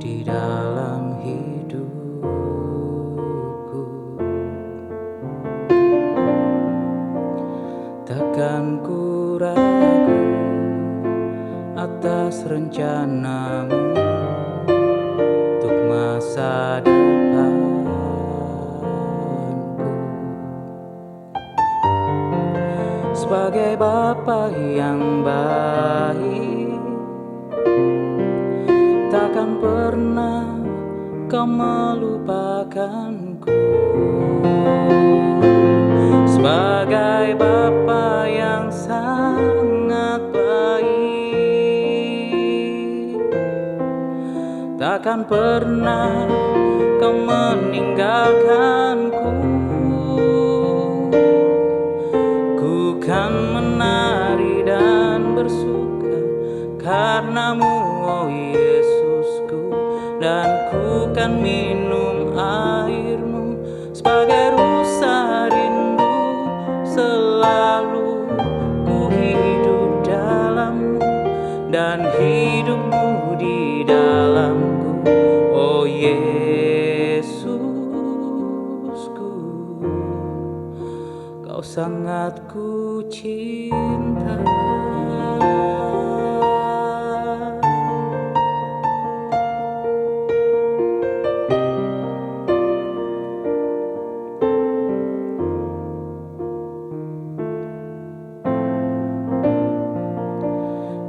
di dalam hidupku. Takkan ku ragu atas rencanamu untuk masa depanku. Sebagai Bapa yang baik, takkan pernah kau melupakanku. Sebagai Bapa yang sangat baik, takkan pernah kau meninggalkanku. Ku kan menari dan bersuka karenamu, oh Yesusku, dan ku kan minum airmu sebagai rusa rindu. Selalu ku hidup dalammu dan hidupmu di dalamku, oh Yesusku, kau sangat ku cinta.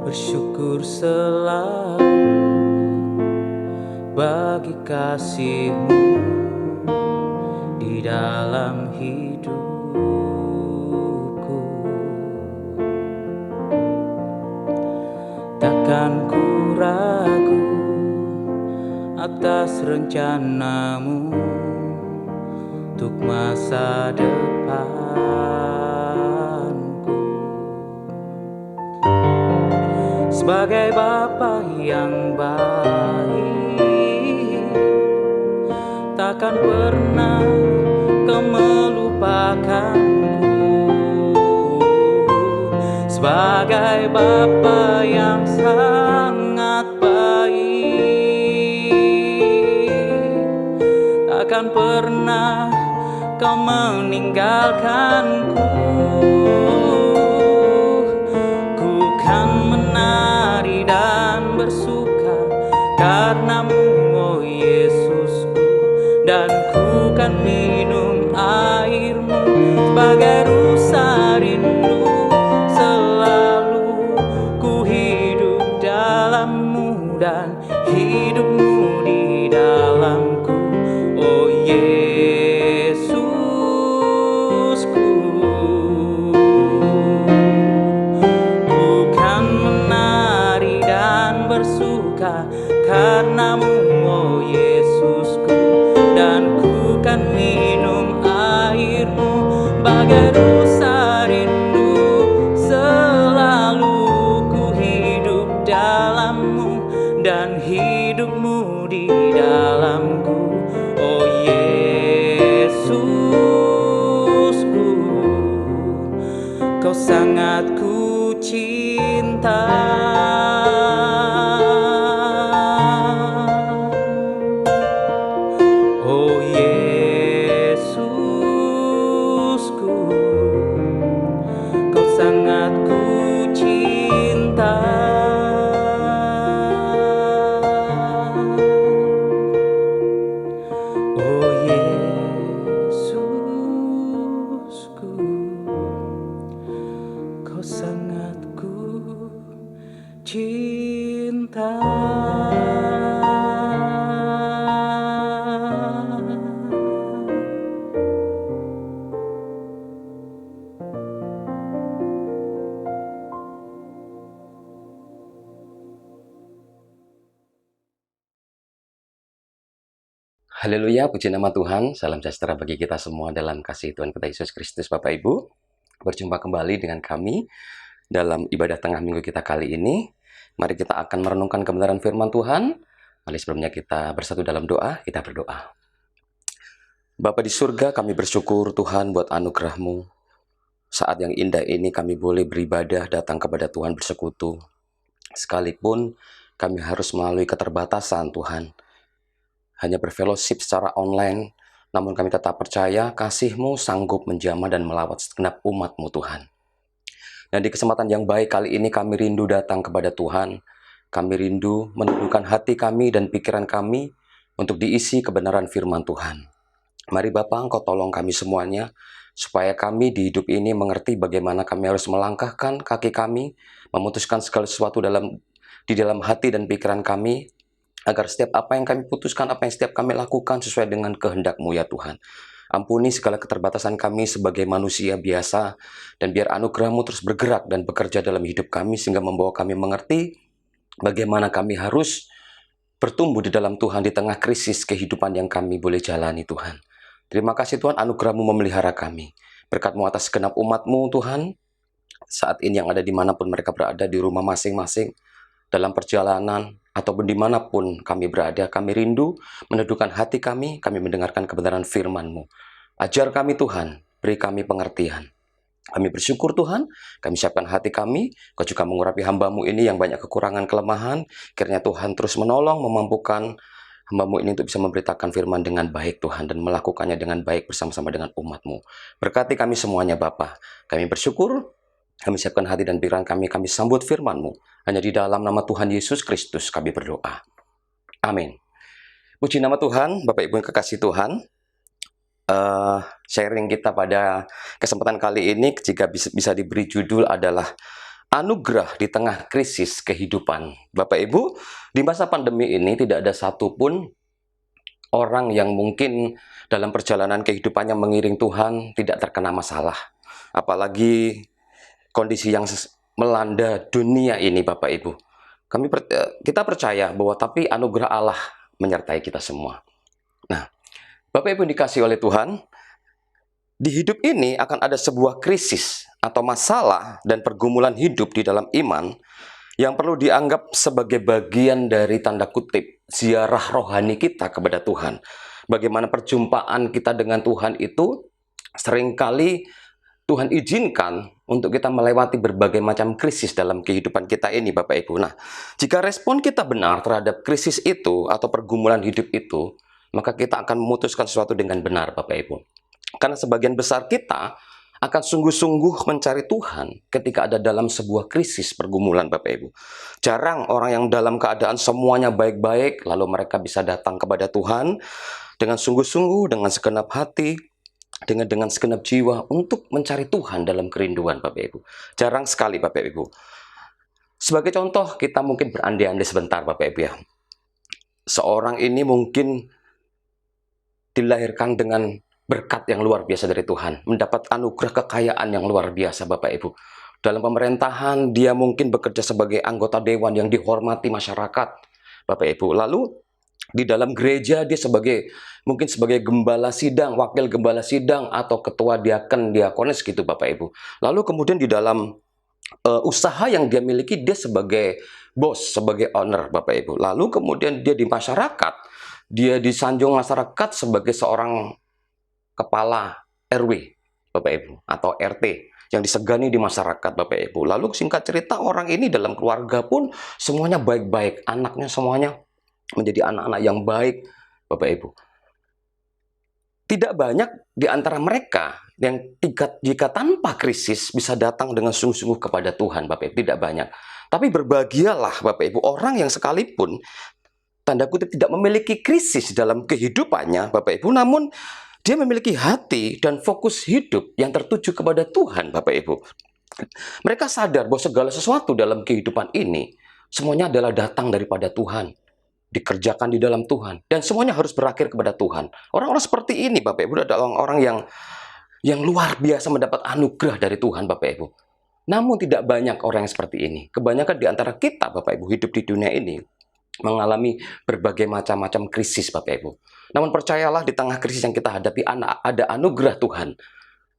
Bersyukur selalu bagi kasih-Mu di dalam hidupku. Takkan ku ragu atas rencana-Mu untuk masa depanku. Sebagai Bapa yang baik, takkan pernah kau melupakanku. Sebagai Bapa yang sangat baik, takkan pernah kau meninggalkanku. Ku kan menari dan bersuka karenamu, oh Yesusku, dan ku kan minum airmu sebagai rusa rindu. Selalu ku hidup dalammu dan hidupmu di dalamku, oh Yesusku. Ku kan menari dan bersuka karenamu, oh Yesusku, dan ku kan minum airmu bagai rusa rindu. Selalu ku hidup dalammu dan hidupmu di dalamku, oh Yesusku, kau sangat ku cinta. Oh Yesusku, kau sangat ku cinta. Oh Yesusku, kau sangat ku cinta. Haleluya, puji nama Tuhan, salam sejahtera bagi kita semua dalam kasih Tuhan kita Yesus Kristus. Bapak Ibu, berjumpa kembali dengan kami dalam ibadah tengah minggu kita kali ini. Mari kita akan merenungkan kebenaran firman Tuhan. Mari sebelumnya kita bersatu dalam doa, kita berdoa. Bapa di surga, kami bersyukur Tuhan buat anugerah-Mu. Saat yang indah ini kami boleh beribadah, datang kepada Tuhan bersekutu. Sekalipun kami harus melalui keterbatasan Tuhan, hanya berfellowship secara online, namun kami tetap percaya kasih-Mu sanggup menjamah dan melawat segenap umat-Mu Tuhan. Dan di kesempatan yang baik kali ini kami rindu datang kepada Tuhan. Kami rindu menundukkan hati kami dan pikiran kami untuk diisi kebenaran firman Tuhan. Mari Bapa, Engkau tolong kami semuanya, supaya kami di hidup ini mengerti bagaimana kami harus melangkahkan kaki kami, memutuskan segala sesuatu di dalam hati dan pikiran kami, agar setiap apa yang kami putuskan, apa yang setiap kami lakukan sesuai dengan kehendak-Mu ya Tuhan. Ampuni segala keterbatasan kami sebagai manusia biasa, dan biar anugerah-Mu terus bergerak dan bekerja dalam hidup kami, sehingga membawa kami mengerti bagaimana kami harus bertumbuh di dalam Tuhan di tengah krisis kehidupan yang kami boleh jalani Tuhan. Terima kasih Tuhan, anugerah-Mu memelihara kami. Berkat-Mu atas segenap umat-Mu Tuhan, saat ini yang ada dimanapun mereka berada, di rumah masing-masing, dalam perjalanan, ataupun dimanapun kami berada, kami rindu meneduhkan hati kami mendengarkan kebenaran firman-Mu. Ajar kami Tuhan, beri kami pengertian. Kami bersyukur Tuhan, kami siapkan hati kami, Kau juga mengurapi hamba-Mu ini yang banyak kekurangan, kelemahan. Kiranya Tuhan terus menolong, memampukan hamba-Mu ini untuk bisa memberitakan firman dengan baik Tuhan, dan melakukannya dengan baik bersama-sama dengan umat-Mu. Berkati kami semuanya Bapa. Kami bersyukur, kami siapkan hati dan pikiran kami sambut firman-Mu. Hanya di dalam nama Tuhan Yesus Kristus kami berdoa. Amin. Puji nama Tuhan, Bapak Ibu yang kekasih Tuhan. Sharing kita pada kesempatan kali ini, jika bisa diberi judul adalah Anugerah di Tengah Krisis Kehidupan. Bapak Ibu, di masa pandemi ini tidak ada satupun orang yang mungkin dalam perjalanan kehidupannya mengiring Tuhan tidak terkena masalah. Apalagi kondisi yang melanda dunia ini Bapak Ibu. Kita percaya bahwa tapi anugerah Allah menyertai kita semua. Nah, Bapak Ibu dikasih oleh Tuhan, di hidup ini akan ada sebuah krisis atau masalah dan pergumulan hidup di dalam iman yang perlu dianggap sebagai bagian dari tanda kutip ziarah rohani kita kepada Tuhan. Bagaimana perjumpaan kita dengan Tuhan itu seringkali Tuhan izinkan untuk kita melewati berbagai macam krisis dalam kehidupan kita ini Bapak Ibu. Nah, jika respon kita benar terhadap krisis itu atau pergumulan hidup itu, maka kita akan memutuskan sesuatu dengan benar Bapak Ibu. Karena sebagian besar kita akan sungguh-sungguh mencari Tuhan ketika ada dalam sebuah krisis pergumulan Bapak Ibu. Jarang orang yang dalam keadaan semuanya baik-baik, lalu mereka bisa datang kepada Tuhan dengan sungguh-sungguh, dengan segenap hati, dengan segenap jiwa untuk mencari Tuhan dalam kerinduan Bapak Ibu. Jarang sekali Bapak Ibu. Sebagai contoh, kita mungkin berandai-andai sebentar Bapak Ibu ya. Seorang ini mungkin dilahirkan dengan berkat yang luar biasa dari Tuhan, mendapat anugerah kekayaan yang luar biasa Bapak Ibu. Dalam pemerintahan dia mungkin bekerja sebagai anggota dewan yang dihormati masyarakat Bapak Ibu. Lalu di dalam gereja dia mungkin sebagai gembala sidang, wakil gembala sidang, atau ketua diaken, diakonis gitu Bapak Ibu. Lalu kemudian di dalam usaha yang dia miliki dia sebagai bos, sebagai owner Bapak Ibu. Lalu kemudian dia di masyarakat, dia disanjung masyarakat sebagai seorang kepala RW Bapak Ibu, atau RT yang disegani di masyarakat Bapak Ibu. Lalu singkat cerita orang ini dalam keluarga pun semuanya baik-baik, anaknya semuanya menjadi anak-anak yang baik Bapak Ibu. Tidak banyak di antara mereka yang jika tanpa krisis bisa datang dengan sungguh-sungguh kepada Tuhan Bapak Ibu. Tidak banyak. Tapi berbahagialah Bapak Ibu orang yang sekalipun tanda kutip tidak memiliki krisis dalam kehidupannya Bapak Ibu, namun dia memiliki hati dan fokus hidup yang tertuju kepada Tuhan Bapak Ibu. Mereka sadar bahwa segala sesuatu dalam kehidupan ini semuanya adalah datang daripada Tuhan, dikerjakan di dalam Tuhan, dan semuanya harus berakhir kepada Tuhan. Orang-orang seperti ini Bapak Ibu adalah orang yang luar biasa mendapat anugerah dari Tuhan Bapak Ibu. Namun tidak banyak orang yang seperti ini. Kebanyakan di antara kita Bapak Ibu hidup di dunia ini mengalami berbagai macam-macam krisis Bapak Ibu. Namun percayalah, di tengah krisis yang kita hadapi ada anugerah Tuhan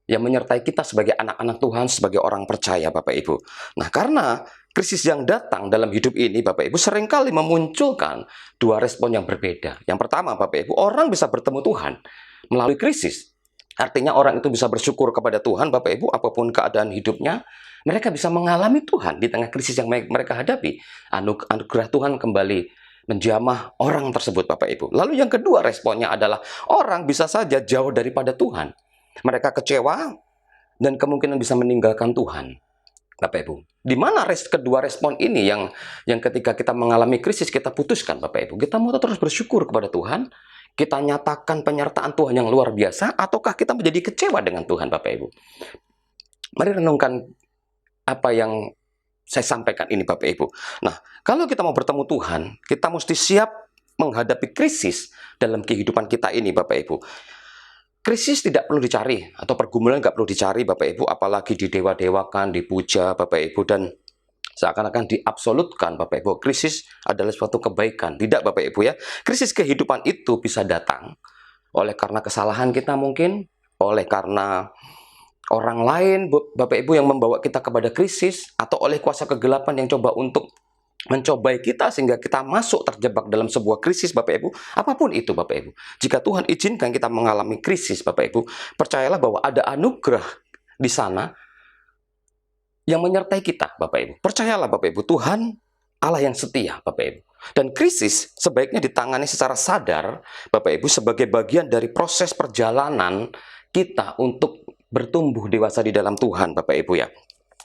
yang menyertai kita sebagai anak-anak Tuhan, sebagai orang percaya Bapak Ibu. Nah, karena krisis yang datang dalam hidup ini Bapak Ibu seringkali memunculkan dua respon yang berbeda. Yang pertama Bapak Ibu, orang bisa bertemu Tuhan melalui krisis. Artinya orang itu bisa bersyukur kepada Tuhan Bapak Ibu, apapun keadaan hidupnya, mereka bisa mengalami Tuhan di tengah krisis yang mereka hadapi. Anugerah Tuhan kembali menjamah orang tersebut, Bapak Ibu. Lalu yang kedua responnya adalah orang bisa saja jauh daripada Tuhan. Mereka kecewa dan kemungkinan bisa meninggalkan Tuhan, Bapak Ibu. Di mana kedua respon ini yang ketika kita mengalami krisis kita putuskan, Bapak Ibu. Kita mau terus bersyukur kepada Tuhan, kita nyatakan penyertaan Tuhan yang luar biasa, ataukah kita menjadi kecewa dengan Tuhan, Bapak Ibu. Mari renungkan apa yang saya sampaikan ini, Bapak Ibu. Nah, kalau kita mau bertemu Tuhan, kita mesti siap menghadapi krisis dalam kehidupan kita ini, Bapak Ibu. Krisis tidak perlu dicari, atau pergumulan nggak perlu dicari, Bapak Ibu, apalagi didewa-dewakan, dipuja, Bapak Ibu, dan seakan-akan diabsolutkan, Bapak Ibu. Krisis adalah suatu kebaikan. Tidak, Bapak Ibu ya. Krisis kehidupan itu bisa datang oleh karena kesalahan kita mungkin, oleh karena orang lain, Bapak Ibu, yang membawa kita kepada krisis, atau oleh kuasa kegelapan yang coba untuk mencobai kita sehingga kita masuk terjebak dalam sebuah krisis, Bapak Ibu. Apapun itu, Bapak Ibu. Jika Tuhan izinkan kita mengalami krisis, Bapak Ibu, percayalah bahwa ada anugerah di sana yang menyertai kita, Bapak Ibu. Percayalah, Bapak Ibu, Tuhan Allah yang setia, Bapak Ibu. Dan krisis sebaiknya ditangani secara sadar, Bapak Ibu, sebagai bagian dari proses perjalanan kita untuk bertumbuh dewasa di dalam Tuhan, Bapak Ibu ya.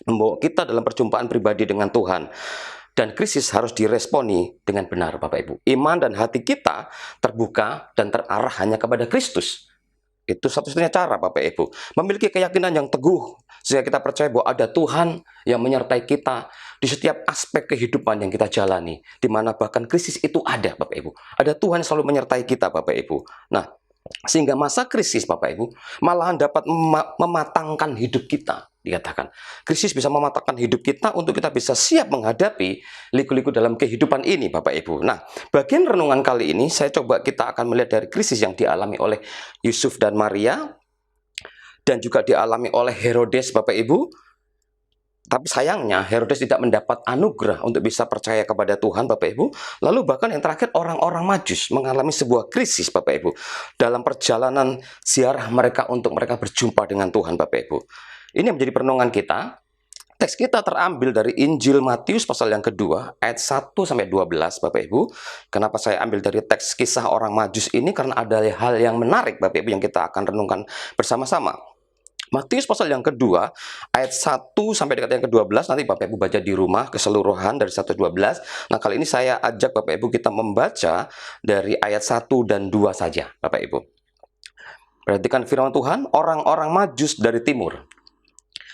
Membawa kita dalam perjumpaan pribadi dengan Tuhan. Dan krisis harus diresponi dengan benar, Bapak Ibu. Iman dan hati kita terbuka dan terarah hanya kepada Kristus. Itu satu-satunya cara, Bapak Ibu. Memiliki keyakinan yang teguh, sehingga kita percaya bahwa ada Tuhan yang menyertai kita di setiap aspek kehidupan yang kita jalani. Di mana bahkan krisis itu ada, Bapak Ibu. Ada Tuhan yang selalu menyertai kita, Bapak Ibu. Nah, sehingga masa krisis, Bapak Ibu, malahan dapat mematangkan hidup kita. Dikatakan, krisis bisa mematangkan hidup kita untuk kita bisa siap menghadapi liku-liku dalam kehidupan ini, Bapak Ibu. Nah, bagian renungan kali ini, kita akan melihat dari krisis yang dialami oleh Yusuf dan Maria, dan juga dialami oleh Herodes, Bapak Ibu. Tapi sayangnya Herodes tidak mendapat anugerah untuk bisa percaya kepada Tuhan, Bapak Ibu. Lalu bahkan yang terakhir orang-orang Majus mengalami sebuah krisis, Bapak Ibu, dalam perjalanan ziarah mereka untuk mereka berjumpa dengan Tuhan, Bapak Ibu. Ini menjadi perenungan kita. Teks kita terambil dari Injil Matius pasal yang kedua, ayat 1-12, Bapak Ibu. Kenapa saya ambil dari teks kisah orang Majus ini? Karena ada hal yang menarik, Bapak Ibu, yang kita akan renungkan bersama-sama. Matius pasal yang kedua, ayat 1 sampai dengan yang ke-12, nanti Bapak Ibu baca di rumah keseluruhan dari 1-12. Nah, kali ini saya ajak Bapak Ibu kita membaca dari ayat 1 dan 2 saja, Bapak Ibu. Perhatikan firman Tuhan, orang-orang Majus dari timur.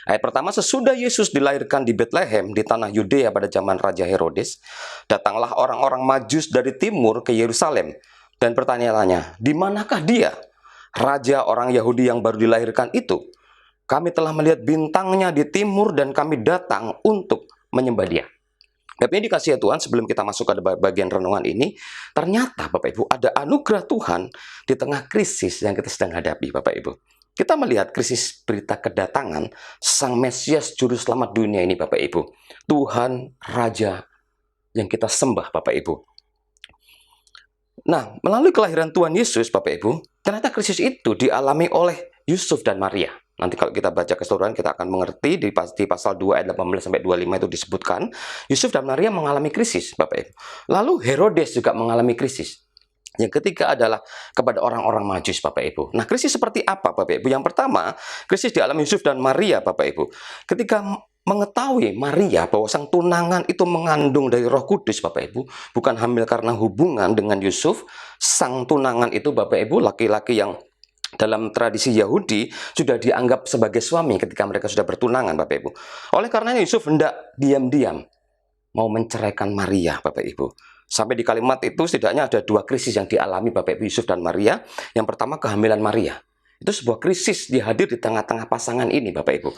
Ayat pertama, sesudah Yesus dilahirkan di Bethlehem di tanah Yudea pada zaman Raja Herodes, datanglah orang-orang Majus dari timur ke Yerusalem dan bertanya-tanya, di manakah dia, raja orang Yahudi yang baru dilahirkan itu? Kami telah melihat bintangnya di timur dan kami datang untuk menyembah dia. Tapi ini dikasih ya Tuhan, sebelum kita masuk ke bagian renungan ini, ternyata Bapak Ibu ada anugerah Tuhan di tengah krisis yang kita sedang hadapi, Bapak Ibu. Kita melihat krisis berita kedatangan Sang Mesias Juru Selamat dunia ini, Bapak Ibu. Tuhan Raja yang kita sembah, Bapak Ibu. Nah, melalui kelahiran Tuhan Yesus, Bapak Ibu, ternyata krisis itu dialami oleh Yusuf dan Maria. Nanti kalau kita baca keseluruhan, kita akan mengerti di pasal 2 ayat 18-25 itu disebutkan, Yusuf dan Maria mengalami krisis, Bapak Ibu. Lalu Herodes juga mengalami krisis. Yang ketiga adalah kepada orang-orang Majus, Bapak Ibu. Nah, krisis seperti apa, Bapak Ibu? Yang pertama, krisis dialami Yusuf dan Maria, Bapak Ibu. Ketika mengetahui Maria bahwa sang tunangan itu mengandung dari Roh Kudus, Bapak Ibu, bukan hamil karena hubungan dengan Yusuf, sang tunangan itu, Bapak Ibu, laki-laki yang dalam tradisi Yahudi sudah dianggap sebagai suami ketika mereka sudah bertunangan, Bapak Ibu. Oleh karenanya Yusuf hendak diam-diam mau menceraikan Maria, Bapak Ibu. Sampai di kalimat itu setidaknya ada dua krisis yang dialami Bapak Ibu Yusuf dan Maria. Yang pertama, kehamilan Maria. Itu sebuah krisis dihadir di tengah-tengah pasangan ini, Bapak Ibu.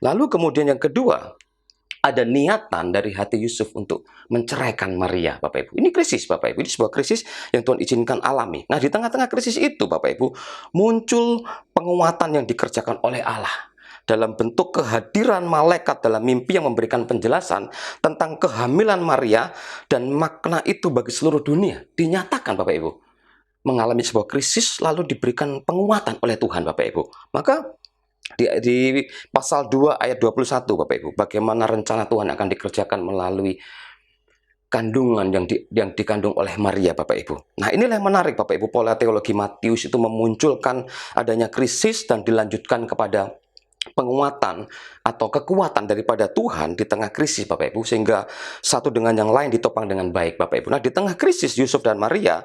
Lalu kemudian yang kedua, ada niatan dari hati Yusuf untuk menceraikan Maria, Bapak Ibu. Ini krisis, Bapak Ibu. Ini sebuah krisis yang Tuhan izinkan alami. Nah, di tengah-tengah krisis itu, Bapak Ibu, muncul penguatan yang dikerjakan oleh Allah dalam bentuk kehadiran malaikat dalam mimpi yang memberikan penjelasan tentang kehamilan Maria, dan makna itu bagi seluruh dunia dinyatakan, Bapak Ibu. Mengalami sebuah krisis lalu diberikan penguatan oleh Tuhan, Bapak Ibu. Maka di pasal 2 ayat 21, Bapak Ibu, bagaimana rencana Tuhan akan dikerjakan melalui kandungan yang dikandung oleh Maria, Bapak Ibu. Nah, inilah yang menarik, Bapak Ibu. Pola teologi Matius itu memunculkan adanya krisis dan dilanjutkan kepada penguatan atau kekuatan daripada Tuhan di tengah krisis, Bapak Ibu, sehingga satu dengan yang lain ditopang dengan baik, Bapak Ibu. Nah, di tengah krisis, Yusuf dan Maria,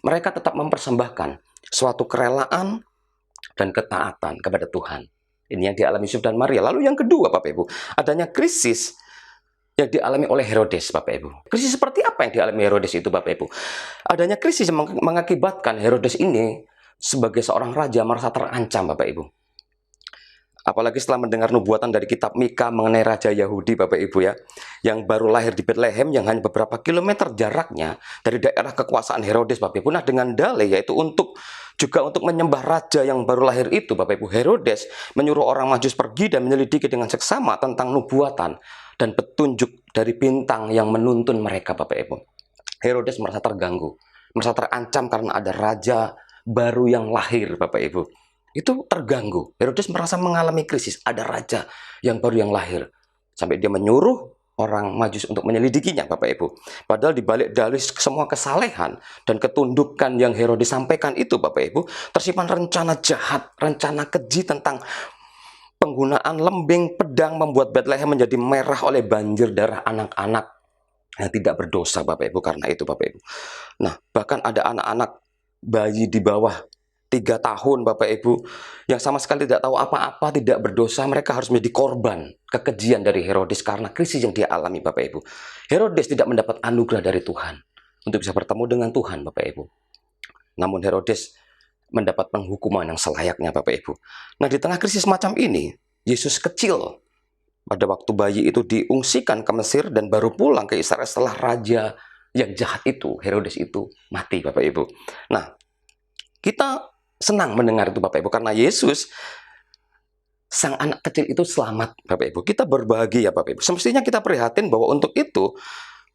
mereka tetap mempersembahkan suatu kerelaan dan ketaatan kepada Tuhan. Ini yang dialami Yusuf dan Maria. Lalu yang kedua, Bapak Ibu, adanya krisis yang dialami oleh Herodes, Bapak Ibu. Krisis seperti apa yang dialami Herodes itu, Bapak Ibu? Adanya krisis yang mengakibatkan Herodes ini sebagai seorang raja merasa terancam, Bapak Ibu. Apalagi setelah mendengar nubuatan dari kitab Mika mengenai Raja Yahudi, Bapak Ibu ya, yang baru lahir di Bethlehem, yang hanya beberapa kilometer jaraknya dari daerah kekuasaan Herodes, Bapak Ibu. Nah, dengan dalih yaitu untuk menyembah raja yang baru lahir itu, Bapak Ibu, Herodes menyuruh orang Majus pergi dan menyelidiki dengan seksama tentang nubuatan dan petunjuk dari bintang yang menuntun mereka, Bapak Ibu. Herodes merasa terganggu, merasa terancam karena ada raja baru yang lahir, Bapak Ibu. Itu terganggu. Herodes merasa mengalami krisis. Ada raja yang baru yang lahir. Sampai dia menyuruh orang Majus untuk menyelidikinya, Bapak Ibu. Padahal dibalik dari semua kesalehan dan ketundukan yang Herodes sampaikan itu, Bapak Ibu, tersimpan rencana jahat, rencana keji tentang penggunaan lembing pedang membuat Bethlehem menjadi merah oleh banjir darah anak-anak yang tidak berdosa, Bapak Ibu, karena itu, Bapak Ibu. Nah, bahkan ada anak-anak bayi di bawah 3 tahun, Bapak Ibu, yang sama sekali tidak tahu apa-apa, tidak berdosa, mereka harus menjadi korban kekejian dari Herodes karena krisis yang dia alami, Bapak Ibu. Herodes tidak mendapat anugerah dari Tuhan untuk bisa bertemu dengan Tuhan, Bapak Ibu. Namun Herodes mendapat penghukuman yang selayaknya, Bapak Ibu. Nah, di tengah krisis macam ini, Yesus kecil pada waktu bayi itu diungsikan ke Mesir dan baru pulang ke Israel setelah raja yang jahat itu, Herodes itu, mati, Bapak Ibu. Nah, kita senang mendengar itu, Bapak Ibu, karena Yesus, sang anak kecil itu selamat, Bapak Ibu. Kita berbahagia, Bapak Ibu. Semestinya kita prihatin bahwa untuk itu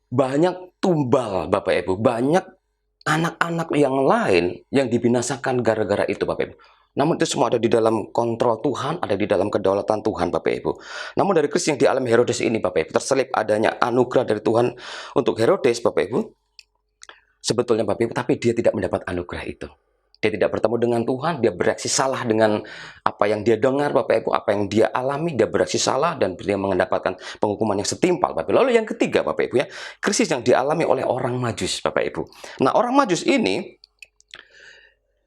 banyak tumbal, Bapak Ibu. Banyak anak-anak yang lain yang dibinasakan gara-gara itu, Bapak Ibu. Namun itu semua ada di dalam kontrol Tuhan, ada di dalam kedaulatan Tuhan, Bapak Ibu. Namun dari krisis yang dialami Herodes ini, Bapak Ibu, terselip adanya anugerah dari Tuhan untuk Herodes, Bapak Ibu. Sebetulnya, Bapak Ibu, tapi dia tidak mendapat anugerah itu. Dia tidak bertemu dengan Tuhan, dia bereaksi salah dengan apa yang dia dengar, Bapak Ibu, apa yang dia alami, dia bereaksi salah dan dia mendapatkan penghukuman yang setimpal, Bapak Ibu. Lalu yang ketiga, Bapak Ibu ya, krisis yang dialami oleh orang Majus, Bapak Ibu. Nah, orang Majus ini,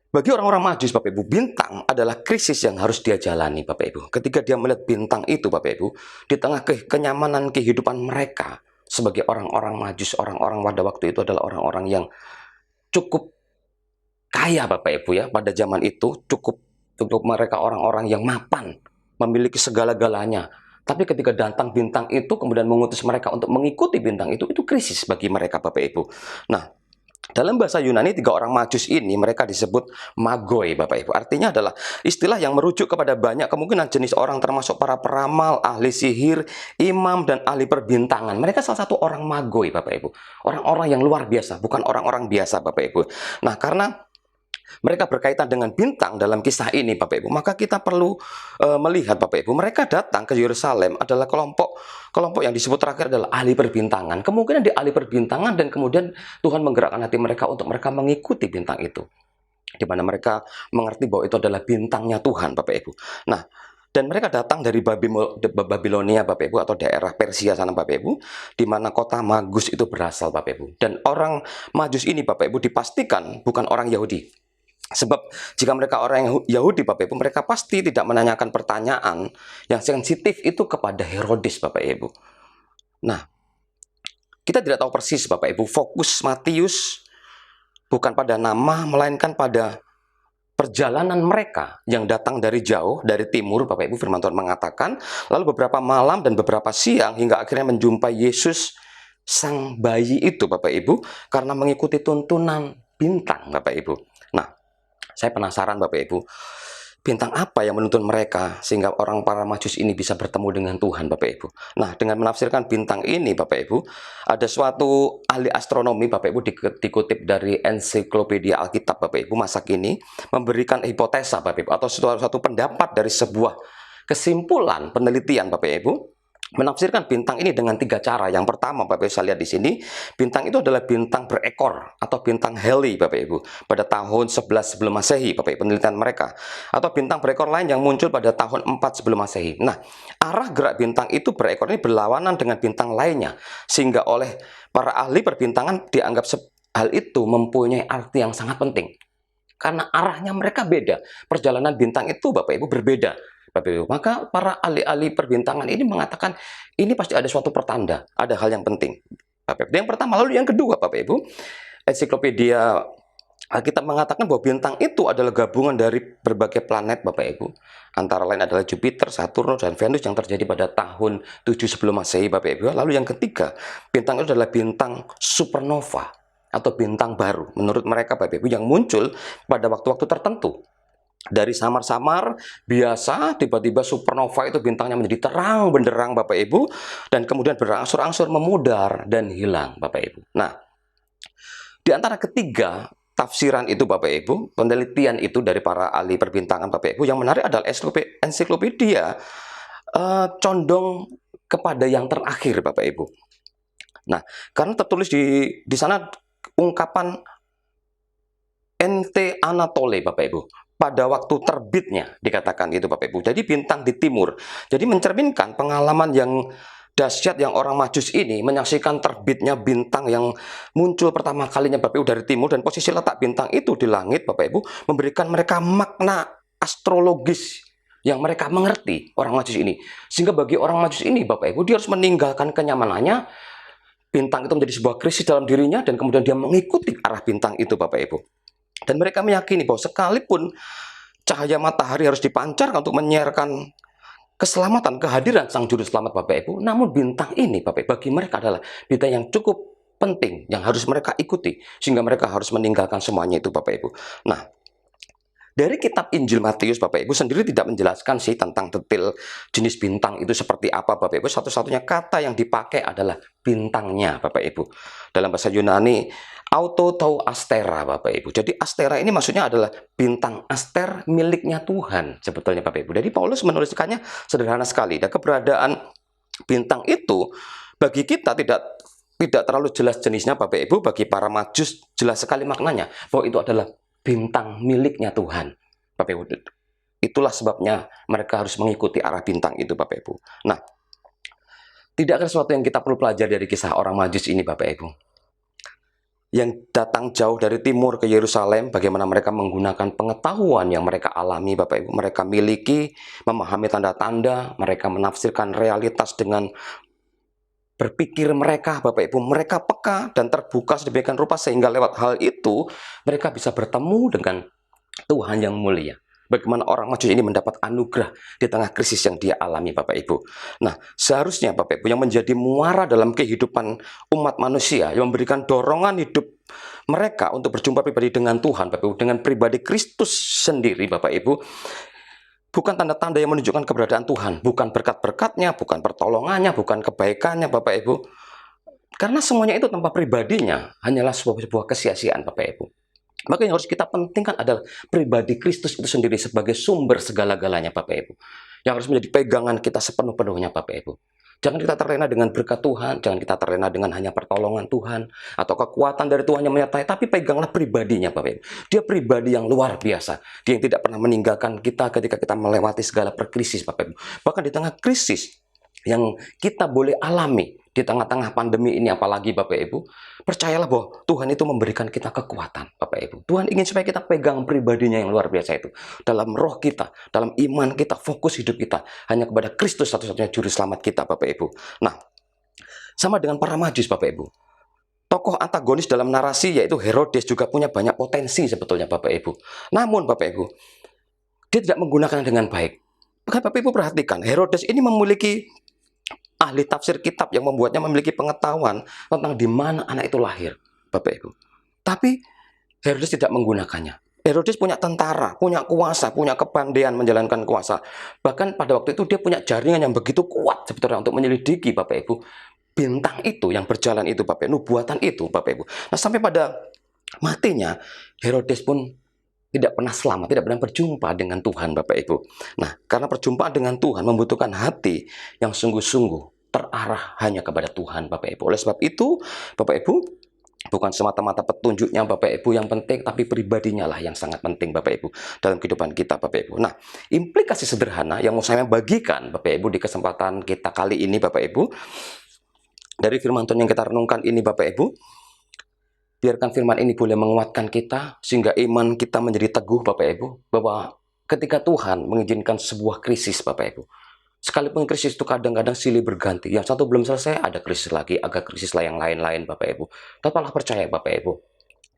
bagi orang-orang Majus, Bapak Ibu, bintang adalah krisis yang harus dia jalani, Bapak Ibu. Ketika dia melihat bintang itu, Bapak Ibu, di tengah kenyamanan kehidupan mereka sebagai orang-orang Majus, orang-orang pada waktu itu adalah orang-orang yang cukup kaya, Bapak Ibu ya, pada zaman itu cukup untuk mereka orang-orang yang mapan, memiliki segala-galanya. Tapi ketika datang bintang itu kemudian mengutus mereka untuk mengikuti bintang itu krisis bagi mereka, Bapak Ibu. Nah, dalam bahasa Yunani 3 orang Majus ini mereka disebut magoi, Bapak Ibu. Artinya adalah istilah yang merujuk kepada banyak kemungkinan jenis orang termasuk para peramal, ahli sihir, imam, dan ahli perbintangan. Mereka salah satu orang magoi, Bapak Ibu. Orang-orang yang luar biasa, bukan orang-orang biasa, Bapak Ibu. Nah, karena mereka berkaitan dengan bintang dalam kisah ini, Bapak Ibu, maka kita perlu melihat, Bapak Ibu, mereka datang ke Yerusalem adalah kelompok yang disebut terakhir adalah ahli perbintangan. Kemungkinan di ahli perbintangan dan kemudian Tuhan menggerakkan hati mereka untuk mereka mengikuti bintang itu, di mana mereka mengerti bahwa itu adalah bintangnya Tuhan, Bapak Ibu. Nah, dan mereka datang dari Babilonia, Bapak Ibu, atau daerah Persia sana, Bapak Ibu, di mana kota Magus itu berasal, Bapak Ibu. Dan orang Majus ini, Bapak Ibu, dipastikan bukan orang Yahudi. Sebab jika mereka orang Yahudi, Bapak Ibu, mereka pasti tidak menanyakan pertanyaan yang sensitif itu kepada Herodes, Bapak Ibu. Nah, kita tidak tahu persis, Bapak Ibu, fokus Matius bukan pada nama, melainkan pada perjalanan mereka yang datang dari jauh, dari timur, Bapak Ibu. Firman Tuhan mengatakan, lalu beberapa malam dan beberapa siang hingga akhirnya menjumpai Yesus, sang bayi itu, Bapak Ibu, karena mengikuti tuntunan bintang, Bapak Ibu. Nah, saya penasaran, Bapak Ibu, bintang apa yang menuntun mereka sehingga orang para Majus ini bisa bertemu dengan Tuhan, Bapak Ibu. Nah, dengan menafsirkan bintang ini, Bapak Ibu, ada suatu ahli astronomi, Bapak Ibu, dikutip dari ensiklopedia Alkitab, Bapak Ibu, masa kini, memberikan hipotesa, Bapak Ibu, atau suatu pendapat dari sebuah kesimpulan penelitian, Bapak Ibu, menafsirkan bintang ini dengan 3 cara. Yang pertama, Bapak Ibu saya lihat di sini, bintang itu adalah bintang berekor atau bintang Halley, Bapak Ibu, pada tahun 11 sebelum Masehi, Bapak Ibu, penelitian mereka. Atau bintang berekor lain yang muncul pada tahun 4 sebelum Masehi. Nah, arah gerak bintang itu berekor ini berlawanan dengan bintang lainnya, sehingga oleh para ahli perbintangan dianggap hal itu mempunyai arti yang sangat penting. Karena arahnya mereka beda. Perjalanan bintang itu, Bapak Ibu, berbeda. Bapak Ibu. Maka para ahli-ahli perbintangan ini mengatakan ini pasti ada suatu pertanda, ada hal yang penting. Bapak Ibu. Yang pertama, lalu yang kedua, Bapak Ibu, ensiklopedia kita mengatakan bahwa bintang itu adalah gabungan dari berbagai planet, Bapak Ibu. Antara lain adalah Jupiter, Saturnus, dan Venus yang terjadi pada tahun 7 sebelum Masehi, Bapak Ibu. Lalu yang ketiga, bintang itu adalah bintang supernova atau bintang baru menurut mereka, Bapak Ibu, yang muncul pada waktu-waktu tertentu. Dari samar-samar biasa, tiba-tiba supernova itu bintangnya menjadi terang benderang, Bapak Ibu, dan kemudian berangsur-angsur memudar dan hilang, Bapak Ibu. Nah, di antara ketiga tafsiran itu, Bapak Ibu, penelitian itu dari para ahli perbintangan, Bapak Ibu, yang menarik adalah ensiklopedia condong kepada yang terakhir, Bapak Ibu. Nah, karena tertulis di sana ungkapan Ente Anatole, Bapak Ibu, pada waktu terbitnya dikatakan itu, Bapak Ibu. Jadi bintang di timur. Jadi mencerminkan pengalaman yang dahsyat yang orang Majus ini menyaksikan terbitnya bintang yang muncul pertama kalinya, Bapak Ibu, dari timur, dan posisi letak bintang itu di langit, Bapak Ibu, memberikan mereka makna astrologis yang mereka mengerti, orang Majus ini. Sehingga bagi orang Majus ini, Bapak Ibu, dia harus meninggalkan kenyamanannya. Bintang itu menjadi sebuah krisis dalam dirinya, dan kemudian dia mengikuti arah bintang itu, Bapak Ibu. Dan mereka meyakini bahwa sekalipun cahaya matahari harus dipancarkan untuk menyiarkan keselamatan, kehadiran Sang Juru Selamat, Bapak Ibu, namun bintang ini, Bapak Ibu, bagi mereka adalah bintang yang cukup penting, yang harus mereka ikuti, sehingga mereka harus meninggalkan semuanya itu, Bapak Ibu. Nah, dari kitab Injil Matius, Bapak Ibu, sendiri tidak menjelaskan sih tentang detail jenis bintang itu seperti apa, Bapak Ibu. Satu-satunya kata yang dipakai adalah bintangnya, Bapak Ibu. Dalam bahasa Yunani, auto tau astera, Bapak Ibu. Jadi astera ini maksudnya adalah bintang aster miliknya Tuhan, sebetulnya, Bapak Ibu. Jadi Paulus menuliskannya sederhana sekali. Dan keberadaan bintang itu bagi kita tidak terlalu jelas jenisnya, Bapak Ibu. Bagi para Majus jelas sekali maknanya, bahwa itu adalah bintang miliknya Tuhan, Bapak Ibu. Itulah sebabnya mereka harus mengikuti arah bintang itu, Bapak Ibu. Nah, tidak ada sesuatu yang kita perlu pelajari dari kisah orang Majus ini, Bapak Ibu, yang datang jauh dari timur ke Yerusalem, bagaimana mereka menggunakan pengetahuan yang mereka alami, Bapak Ibu. Mereka miliki, memahami tanda-tanda, mereka menafsirkan realitas dengan berpikir mereka, Bapak Ibu. Mereka peka dan terbuka sedemikian rupa sehingga lewat hal itu mereka bisa bertemu dengan Tuhan yang mulia. Bagaimana orang Majus ini mendapat anugerah di tengah krisis yang dia alami, Bapak Ibu. Nah, seharusnya, Bapak Ibu, yang menjadi muara dalam kehidupan umat manusia, yang memberikan dorongan hidup mereka untuk berjumpa pribadi dengan Tuhan, Bapak Ibu, dengan pribadi Kristus sendiri, Bapak Ibu, bukan tanda-tanda yang menunjukkan keberadaan Tuhan, bukan berkat-berkatnya, bukan pertolongannya, bukan kebaikannya, Bapak Ibu. Karena semuanya itu tanpa pribadinya hanyalah sebuah kesia-siaan, Bapak Ibu. Maka yang harus kita pentingkan adalah pribadi Kristus itu sendiri sebagai sumber segala-galanya, Bapak Ibu. Yang harus menjadi pegangan kita sepenuh-penuhnya, Bapak Ibu. Jangan kita terlena dengan berkat Tuhan, jangan kita terlena dengan hanya pertolongan Tuhan, atau kekuatan dari Tuhan yang menyertai, tapi peganglah pribadinya, Bapak Ibu. Dia pribadi yang luar biasa. Dia yang tidak pernah meninggalkan kita ketika kita melewati segala perkrisis, Bapak Ibu. Bahkan di tengah krisis yang kita boleh alami, di tengah-tengah pandemi ini apalagi, Bapak Ibu, percayalah bahwa Tuhan itu memberikan kita kekuatan, Bapak Ibu. Tuhan ingin supaya kita pegang pribadinya yang luar biasa itu. Dalam roh kita, dalam iman kita, fokus hidup kita hanya kepada Kristus satu-satunya juru selamat kita, Bapak Ibu. Nah, sama dengan para Majus, Bapak Ibu. Tokoh antagonis dalam narasi yaitu Herodes juga punya banyak potensi sebetulnya, Bapak Ibu. Namun, Bapak Ibu, dia tidak menggunakannya dengan baik. Maka Bapak Ibu perhatikan, Herodes ini memiliki ahli tafsir kitab yang membuatnya memiliki pengetahuan tentang di mana anak itu lahir, Bapak Ibu. Tapi Herodes tidak menggunakannya. Herodes punya tentara, punya kuasa, punya kepandaian menjalankan kuasa. Bahkan pada waktu itu dia punya jaringan yang begitu kuat sebetulnya untuk menyelidiki, Bapak Ibu, bintang itu yang berjalan itu, Bapak Ibu, nubuatan itu, Bapak Ibu. Nah, sampai pada matinya Herodes pun tidak pernah selamat, tidak pernah berjumpa dengan Tuhan, Bapak Ibu. Nah, karena perjumpaan dengan Tuhan membutuhkan hati yang sungguh-sungguh, terarah hanya kepada Tuhan, Bapak Ibu. Oleh sebab itu, Bapak Ibu, bukan semata-mata petunjuknya Bapak Ibu yang penting, tapi pribadinya lah yang sangat penting Bapak Ibu dalam kehidupan kita Bapak Ibu. Nah, implikasi sederhana yang mau saya bagikan Bapak Ibu di kesempatan kita kali ini Bapak Ibu, dari firman Tuhan yang kita renungkan ini Bapak Ibu, biarkan firman ini boleh menguatkan kita sehingga iman kita menjadi teguh Bapak Ibu, bahwa ketika Tuhan mengizinkan sebuah krisis Bapak Ibu, sekalipun krisis itu kadang-kadang silih berganti, yang satu belum selesai ada krisis lagi, agak krisis lah yang lain-lain Bapak Ibu. Tetaplah percaya Bapak Ibu,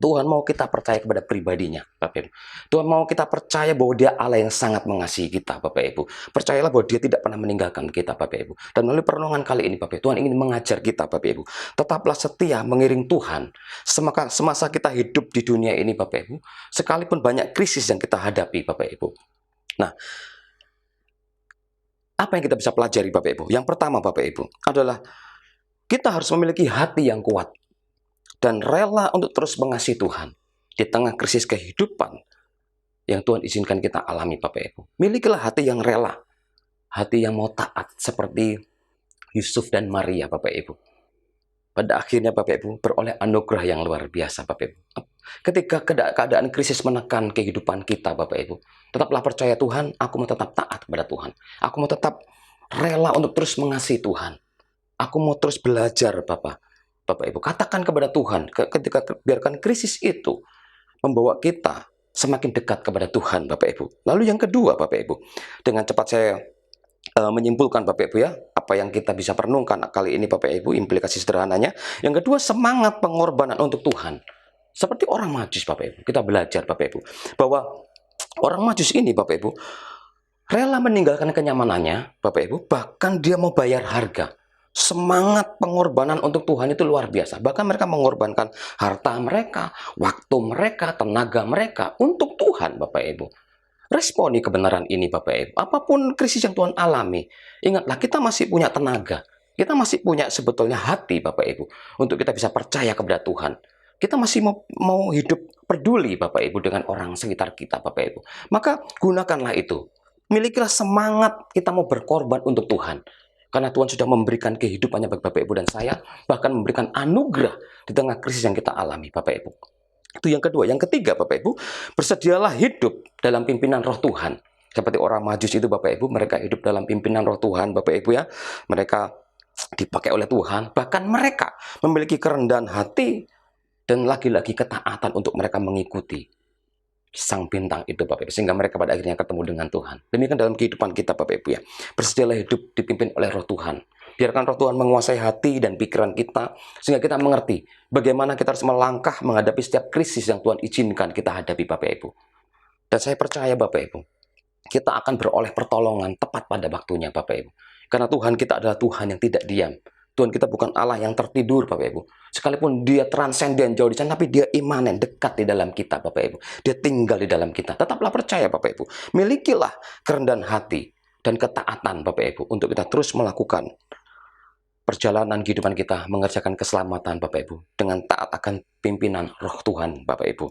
Tuhan mau kita percaya kepada pribadinya, Bapak Ibu. Tuhan mau kita percaya bahwa Dia Allah yang sangat mengasihi kita, Bapak Ibu. Percayalah bahwa Dia tidak pernah meninggalkan kita, Bapak Ibu. Dan melalui perenungan kali ini, Bapak Ibu, Tuhan ingin mengajar kita, Bapak Ibu. Tetaplah setia mengiring Tuhan. Semasa kita hidup di dunia ini, Bapak Ibu, sekalipun banyak krisis yang kita hadapi, Bapak Ibu. Nah, apa yang kita bisa pelajari, Bapak Ibu? Yang pertama, Bapak Ibu, adalah kita harus memiliki hati yang kuat dan rela untuk terus mengasihi Tuhan di tengah krisis kehidupan yang Tuhan izinkan kita alami, Bapak Ibu. Milikilah hati yang rela, hati yang mau taat seperti Yusuf dan Maria, Bapak Ibu. Pada akhirnya, Bapak Ibu, beroleh anugerah yang luar biasa, Bapak Ibu. Ketika keadaan krisis menekan kehidupan kita, Bapak Ibu, tetaplah percaya Tuhan, aku mau tetap taat kepada Tuhan. Aku mau tetap rela untuk terus mengasihi Tuhan. Aku mau terus belajar, Bapak Ibu, katakan kepada Tuhan, ketika biarkan krisis itu membawa kita semakin dekat kepada Tuhan, Bapak Ibu. Lalu yang kedua, Bapak Ibu, dengan cepat saya menyimpulkan, Bapak Ibu ya, apa yang kita bisa perenungkan kali ini, Bapak Ibu, implikasi sederhananya. Yang kedua, semangat pengorbanan untuk Tuhan. Seperti orang Majus, Bapak Ibu, kita belajar, Bapak Ibu, bahwa orang Majus ini, Bapak Ibu, rela meninggalkan kenyamanannya, Bapak Ibu, bahkan dia mau bayar harga. Semangat pengorbanan untuk Tuhan itu luar biasa. Bahkan mereka mengorbankan harta mereka, waktu mereka, tenaga mereka untuk Tuhan, Bapak Ibu. Responi kebenaran ini, Bapak Ibu. Apapun krisis yang Tuhan alami, ingatlah kita masih punya tenaga. Kita masih punya sebetulnya hati, Bapak Ibu, untuk kita bisa percaya kepada Tuhan. Kita masih mau hidup peduli, Bapak Ibu, dengan orang sekitar kita, Bapak Ibu. Maka gunakanlah itu. Milikilah semangat kita mau berkorban untuk Tuhan. Karena Tuhan sudah memberikan kehidupannya bagi Bapak Ibu dan saya, bahkan memberikan anugerah di tengah krisis yang kita alami, Bapak Ibu. Itu yang kedua. Yang ketiga, Bapak Ibu, bersedialah hidup dalam pimpinan Roh Tuhan. Seperti orang Majus itu, Bapak Ibu, mereka hidup dalam pimpinan Roh Tuhan, Bapak Ibu ya. Mereka dipakai oleh Tuhan, bahkan mereka memiliki kerendahan hati dan lagi-lagi ketaatan untuk mereka mengikuti Sang Bintang itu, Bapak Ibu, sehingga mereka pada akhirnya ketemu dengan Tuhan. Demikian dalam kehidupan kita, Bapak Ibu ya. Bersedialah hidup dipimpin oleh Roh Tuhan. Biarkan Roh Tuhan menguasai hati dan pikiran kita, sehingga kita mengerti bagaimana kita harus melangkah menghadapi setiap krisis yang Tuhan izinkan kita hadapi, Bapak Ibu. Dan saya percaya, Bapak Ibu, kita akan beroleh pertolongan tepat pada waktunya, Bapak Ibu. Karena Tuhan kita adalah Tuhan yang tidak diam. Tuhan kita bukan Allah yang tertidur, Bapak Ibu. Sekalipun Dia transenden jauh di sana, tapi Dia imanen, dekat di dalam kita, Bapak Ibu. Dia tinggal di dalam kita. Tetaplah percaya, Bapak Ibu. Milikilah kerendahan hati dan ketaatan, Bapak Ibu, untuk kita terus melakukan perjalanan kehidupan kita, mengerjakan keselamatan, Bapak Ibu, dengan taat akan pimpinan Roh Tuhan, Bapak Ibu,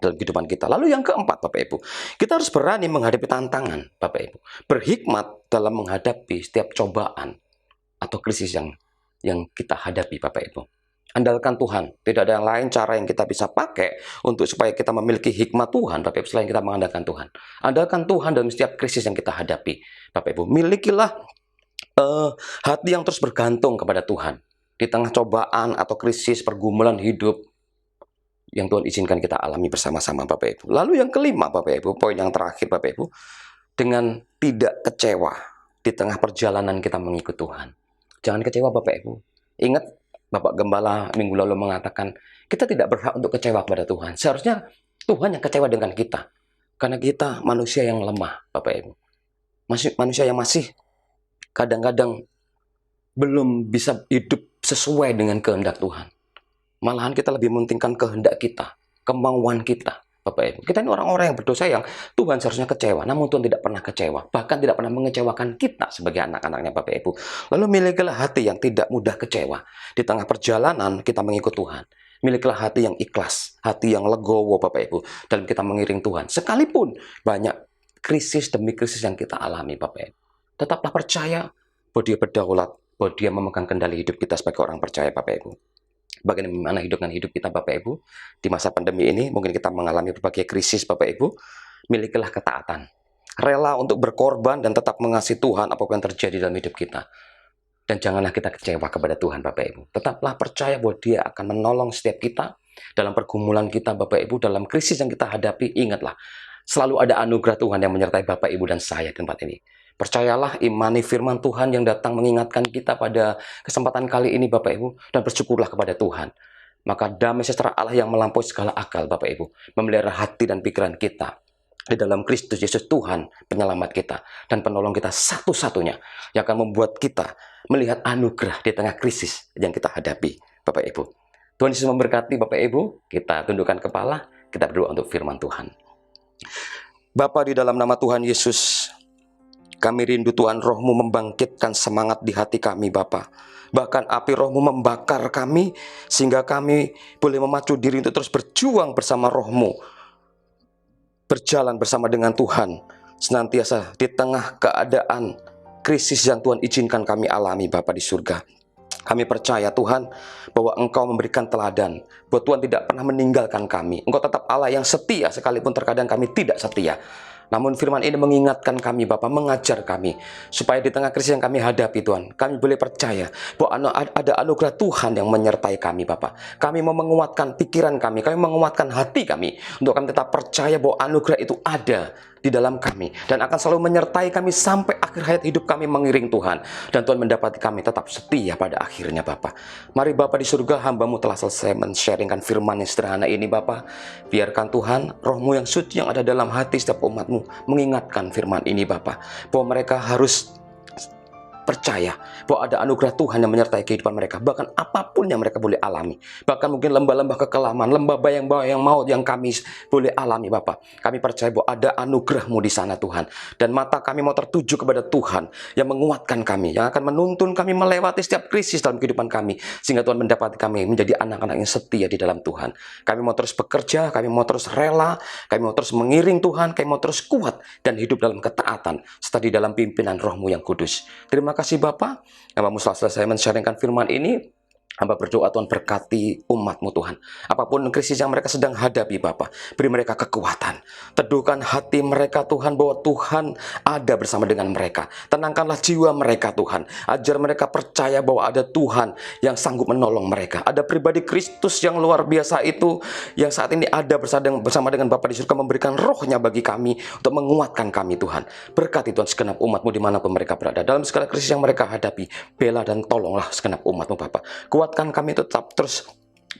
dalam kehidupan kita. Lalu yang keempat, Bapak Ibu, kita harus berani menghadapi tantangan, Bapak Ibu. Berhikmat dalam menghadapi setiap cobaan atau krisis yang kita hadapi, Bapak Ibu. Andalkan Tuhan. Tidak ada yang lain cara yang kita bisa pakai untuk supaya kita memiliki hikmat Tuhan, Bapak Ibu, selain kita mengandalkan Tuhan. Andalkan Tuhan dalam setiap krisis yang kita hadapi, Bapak Ibu. Milikilah hati yang terus bergantung kepada Tuhan di tengah cobaan atau krisis pergumulan hidup yang Tuhan izinkan kita alami bersama-sama, Bapak Ibu. Lalu yang kelima, Bapak Ibu, poin yang terakhir, Bapak Ibu, dengan tidak kecewa di tengah perjalanan kita mengikut Tuhan. Jangan kecewa, Bapak Ibu. Ingat, Bapak Gembala minggu lalu mengatakan, kita tidak berhak untuk kecewa kepada Tuhan. Seharusnya Tuhan yang kecewa dengan kita. Karena kita manusia yang lemah, Bapak Ibu. Manusia yang masih kadang-kadang belum bisa hidup sesuai dengan kehendak Tuhan. Malahan kita lebih mementingkan kehendak kita, kemauan kita, Bapak Ibu. Kita ini orang-orang yang berdosa yang Tuhan seharusnya kecewa, namun Tuhan tidak pernah kecewa. Bahkan tidak pernah mengecewakan kita sebagai anak-anaknya, Bapak Ibu. Lalu milikilah hati yang tidak mudah kecewa. Di tengah perjalanan kita mengikut Tuhan. Milikilah hati yang ikhlas, hati yang legowo, Bapak Ibu, dalam kita mengiring Tuhan. Sekalipun banyak krisis demi krisis yang kita alami, Bapak Ibu. Tetaplah percaya bahwa Dia berdaulat, bahwa bahwa Dia memegang kendali hidup kita sebagai orang percaya, Bapak Ibu. Bagaimana dengan hidup kita, Bapak Ibu? Di masa pandemi ini, mungkin kita mengalami berbagai krisis, Bapak Ibu. Milikilah ketaatan. Rela untuk berkorban dan tetap mengasihi Tuhan apapun yang terjadi dalam hidup kita. Dan janganlah kita kecewa kepada Tuhan, Bapak Ibu. Tetaplah percaya bahwa Dia akan menolong setiap kita dalam pergumulan kita, Bapak Ibu, dalam krisis yang kita hadapi. Ingatlah, selalu ada anugerah Tuhan yang menyertai Bapak Ibu dan saya di tempat ini. Percayalah, imani firman Tuhan yang datang mengingatkan kita pada kesempatan kali ini, Bapak Ibu, dan bersyukurlah kepada Tuhan. Maka damai sejahtera Allah yang melampaui segala akal, Bapak Ibu, memelihara hati dan pikiran kita di dalam Kristus Yesus, Tuhan penyelamat kita dan penolong kita satu-satunya yang akan membuat kita melihat anugerah di tengah krisis yang kita hadapi, Bapak Ibu. Tuhan Yesus memberkati, Bapak Ibu. Kita tundukkan kepala, kita berdoa untuk firman Tuhan. Bapa, di dalam nama Tuhan Yesus, kami rindu Tuhan, Roh-Mu membangkitkan semangat di hati kami, Bapa. Bahkan api Roh-Mu membakar kami, sehingga kami boleh memacu diri untuk terus berjuang bersama Roh-Mu. Berjalan bersama dengan Tuhan, senantiasa di tengah keadaan krisis yang Tuhan izinkan kami alami, Bapa di surga. Kami percaya, Tuhan, bahwa Engkau memberikan teladan, bahwa Tuhan tidak pernah meninggalkan kami. Engkau tetap Allah yang setia, sekalipun terkadang kami tidak setia. Namun firman ini mengingatkan kami, Bapa, mengajar kami, supaya di tengah krisis yang kami hadapi, Tuhan, kami boleh percaya bahwa ada anugerah Tuhan yang menyertai kami, Bapa. Kami mau menguatkan pikiran kami menguatkan hati kami, untuk kami tetap percaya bahwa anugerah itu ada di dalam kami, dan akan selalu menyertai kami sampai akhir hayat hidup kami mengiring Tuhan. Dan Tuhan mendapati kami tetap setia pada akhirnya, Bapa. Mari Bapa di surga, hamba-Mu telah selesai men-sharingkan firman yang sederhana ini, Bapa. Biarkan Tuhan, Roh-Mu yang suci yang ada dalam hati setiap umat-Mu mengingatkan firman ini, Bapa, bahwa mereka harus percaya bahwa ada anugerah Tuhan yang menyertai kehidupan mereka, bahkan apapun yang mereka boleh alami, bahkan mungkin lembah-lembah kekelaman, lembah bayang-bayang maut yang kami boleh alami, Bapak. Kami percaya bahwa ada anugerah-Mu di sana, Tuhan, dan mata kami mau tertuju kepada Tuhan yang menguatkan kami, yang akan menuntun kami melewati setiap krisis dalam kehidupan kami, sehingga Tuhan mendapati kami menjadi anak-anak yang setia di dalam Tuhan. Kami mau terus bekerja, kami mau terus rela, kami mau terus mengiring Tuhan, kami mau terus kuat dan hidup dalam ketaatan serta di dalam pimpinan Roh-Mu yang kudus. Terima kasih, Bapak. Hamba-Mu setelah selesai men-sharingkan firman ini, hamba berdoa Tuhan berkati umat-Mu, Tuhan. Apapun krisis yang mereka sedang hadapi, Bapak, beri mereka kekuatan. Teduhkan hati mereka, Tuhan, bahwa Tuhan ada bersama dengan mereka. Tenangkanlah jiwa mereka, Tuhan. Ajar mereka percaya bahwa ada Tuhan yang sanggup menolong mereka. Ada pribadi Kristus yang luar biasa itu, yang saat ini ada bersama dengan Bapa di surga, memberikan rohnya bagi kami untuk menguatkan kami, Tuhan. Berkati Tuhan segenap umat-Mu dimanapun mereka berada. Dalam segala krisis yang mereka hadapi, bela dan tolonglah segenap umat-Mu, Bapak. Kuatkan kami tetap terus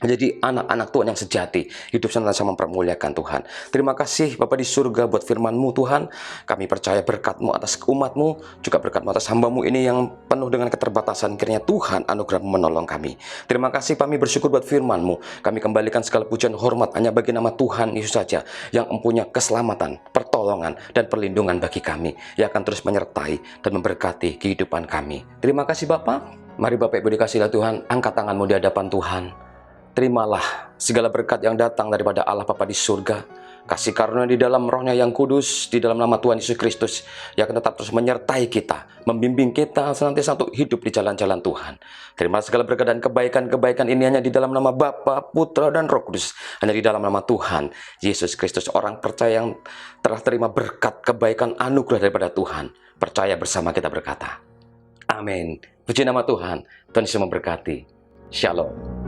menjadi anak-anak Tuhan yang sejati, hidup senantiasa mempermuliakan Tuhan. Terima kasih Bapa di surga buat firman-Mu, Tuhan. Kami percaya berkat-Mu atas umat-Mu, juga berkat-Mu atas hamba-Mu ini yang penuh dengan keterbatasan. Kiranya Tuhan anugerah-Mu menolong kami. Terima kasih, kami bersyukur buat firman-Mu. Kami kembalikan segala pujian hormat hanya bagi nama Tuhan Yesus saja, yang mempunyai keselamatan, pertolongan, dan perlindungan bagi kami, yang akan terus menyertai dan memberkati kehidupan kami. Terima kasih, Bapak. Mari Bapak Ibu dikasihi Tuhan, angkat tangan-Mu di hadapan Tuhan. Terimalah segala berkat yang datang daripada Allah Bapa di surga. Kasih karunia di dalam Roh-Nya yang kudus, di dalam nama Tuhan Yesus Kristus, yang akan tetap terus menyertai kita, membimbing kita senantiasa untuk hidup di jalan-jalan Tuhan. Terima segala berkat dan kebaikan-kebaikan ini hanya di dalam nama Bapa, Putra, dan Roh Kudus. Hanya di dalam nama Tuhan Yesus Kristus. Orang percaya yang telah terima berkat, kebaikan, anugerah daripada Tuhan, percaya bersama kita berkata, amin. Puji nama Tuhan. Tuhan Yesus memberkati. Shalom.